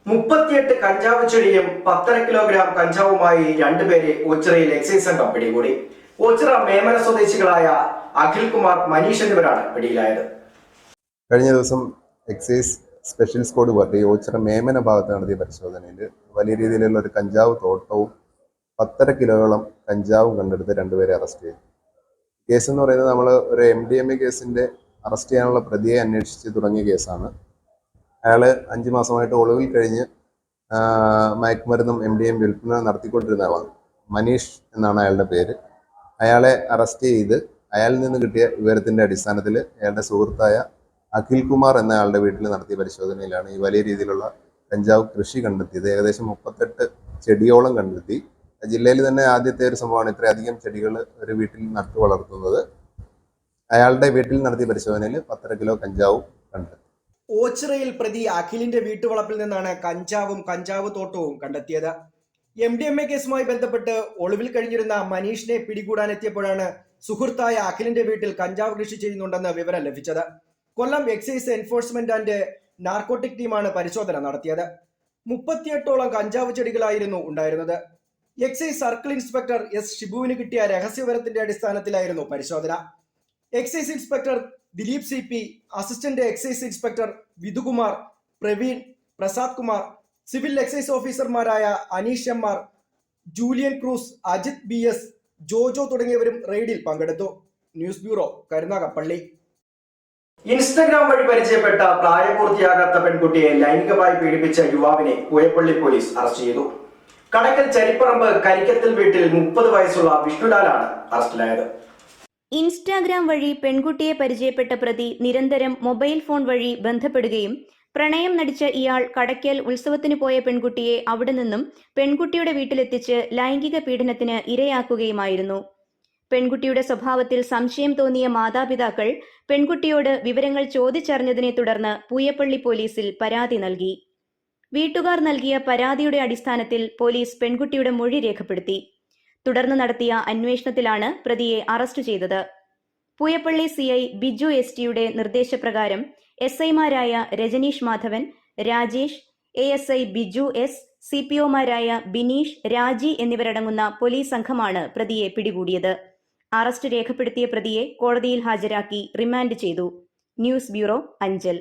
38 കഞ്ചാവ് ചെടിയും 1.5 കിലോഗ്രാം കഞ്ചാവുമായി രണ്ടുപേരെ ഓച്ചിറയിൽ എക്സൈസ് സംഘം പിടികൂടി. ഓച്ചിറ മേമന സ്വദേശികളായ അഖിൽ കുമാർ, മനീഷ് എന്നിവരാണ് പിടിയിലായത്. കഴിഞ്ഞ ദിവസം excise special squad party Ochira Memana ഭാഗത്ത് നടത്തിയ പരിശോധനയിൽ വലിയ രീതിയിലുള്ള ഒരു കഞ്ചാവ് തോട്ടവും 1.5 കിലോയോളം കഞ്ചാവും കണ്ടെടുത്ത് രണ്ടുപേരെ അറസ്റ്റ് ചെയ്തു. കേസ് എന്ന് പറയുന്നത് നമ്മൾ ഒരു MDMA കേസിന്റെ അറസ്റ്റ് ചെയ്യാനുള്ള പ്രതിയെ അന്വേഷിച്ച് തുടങ്ങിയ കേസാണ്. അയാൾ 5 മാസമായിട്ട് ഒളിവിൽ കഴിഞ്ഞ് മയക്കുമരുന്നും MDMA വിൽപ്പന നടത്തിക്കൊണ്ടിരുന്ന ആളാണ്. മനീഷ് എന്നാണ് അയാളുടെ പേര്. അയാളെ അറസ്റ്റ് ചെയ്ത് അയാളിൽ നിന്ന് കിട്ടിയ വിവരത്തിന്റെ അടിസ്ഥാനത്തിൽ അയാളുടെ സുഹൃത്തായ അഖിൽ കുമാർ എന്ന ആളുടെ വീട്ടിൽ നടത്തിയ പരിശോധനയിലാണ് ഈ വലിയ രീതിയിലുള്ള കഞ്ചാവ് കൃഷി കണ്ടെത്തിയത്. ഏകദേശം 38 ചെടിയോളം കണ്ടെത്തി. ജില്ലയിൽ തന്നെ ആദ്യത്തെ ഒരു സംഭവമാണ് ഇത്രയധികം ചെടികൾ ഒരു വീട്ടിൽ നട്ടു വളർത്തുന്നത്. അയാളുടെ വീട്ടിൽ നടത്തിയ പരിശോധനയിൽ 1.5 കിലോ കഞ്ചാവും കണ്ടെത്തി. ഓച്ചിറയിൽ പ്രതി അഖിലിന്റെ വീട്ടുവളപ്പിൽ നിന്നാണ് കഞ്ചാവ് തോട്ടവും കണ്ടെത്തിയത്. MDMA കേസുമായി ബന്ധപ്പെട്ട് ഒളിവിൽ കഴിഞ്ഞിരുന്ന മനീഷിനെ പിടികൂടാനെത്തിയപ്പോഴാണ് സുഹൃത്തായ അഖിലിന്റെ വീട്ടിൽ കഞ്ചാവ് കൃഷി ചെയ്യുന്നുണ്ടെന്ന് വിവരം ലഭിച്ചത്. Kollam excise enforcement and narcotic ടീമാണ് പരിശോധന നടത്തിയത്. 38ഓളം കഞ്ചാവ് ചെടികളായിരുന്നു ഉണ്ടായിരുന്നത്. Excise circle inspector S. ഷിബുവിന് കിട്ടിയ രഹസ്യവിവരത്തിന്റെ അടിസ്ഥാനത്തിലായിരുന്നു പരിശോധന. Excise inspector Dileep CP, assistant excise inspector Vidhukumar, Praveen, Prasad Kumar, civil excise ഓഫീസർമാരായ അനീഷ് MR, ജൂലിയൻ ക്രൂസ്, അജിത് BS, ജോജോ തുടങ്ങിയവരും റെയ്ഡിൽ പങ്കെടുത്തു. News bureau, Karunagappally. ഇൻസ്റ്റഗ്രാം വഴി പരിചയപ്പെട്ട പ്രായപൂർത്തിയാകാത്ത പെൺകുട്ടിയെ ലൈംഗികമായി പീഡിപ്പിച്ച യുവാവിനെ പൂയപ്പള്ളി പോലീസ് അറസ്റ്റ് ചെയ്തു. കടക്കൽ ചരിപ്പറമ്പ് കരിക്കത്തിൽ വീട്ടിൽ 30 വയസ്സുള്ള വിഷ്ണുലാലാണ് അറസ്റ്റിലായത്. ഇൻസ്റ്റാഗ്രാം വഴി പെൺകുട്ടിയെ പരിചയപ്പെട്ട പ്രതി നിരന്തരം മൊബൈൽ ഫോൺ വഴി ബന്ധപ്പെടുകയും പ്രണയം നടിച്ച ഇയാൾ കടയ്ക്കൽ ഉത്സവത്തിന് പോയ പെൺകുട്ടിയെ അവിടെ നിന്നും പെൺകുട്ടിയുടെ വീട്ടിലെത്തിച്ച് ലൈംഗിക പീഡനത്തിന് ഇരയാക്കുകയുമായിരുന്നു. പെൺകുട്ടിയുടെ സ്വഭാവത്തിൽ സംശയം തോന്നിയ മാതാപിതാക്കൾ പെൺകുട്ടിയോട് വിവരങ്ങൾ ചോദിച്ചറിഞ്ഞതിനെ തുടർന്ന് പൂയപ്പള്ളി പോലീസിൽ പരാതി നൽകി. വീട്ടുകാർ നൽകിയ പരാതിയുടെ അടിസ്ഥാനത്തിൽ പോലീസ് പെൺകുട്ടിയുടെ മൊഴി രേഖപ്പെടുത്തി. തുടർന്ന് നടത്തിയ അന്വേഷണത്തിലാണ് പ്രതിയെ അറസ്റ്റ് ചെയ്തത്. പൂയപ്പള്ളി CI ബിജു ST നിർദ്ദേശപ്രകാരം SI-മാരായ രജനീഷ് മാധവൻ, രാജേഷ്, ASI ബിജു S, CPO-മാരായ ബിനീഷ്, രാജി എന്നിവരടങ്ങുന്ന പോലീസ് സംഘമാണ് പ്രതിയെ പിടികൂടിയത്. അറസ്റ്റ് രേഖപ്പെടുത്തിയ പ്രതിയെ കോടതിയിൽ ഹാജരാക്കി റിമാൻഡ് ചെയ്തു. News bureau, Anchal.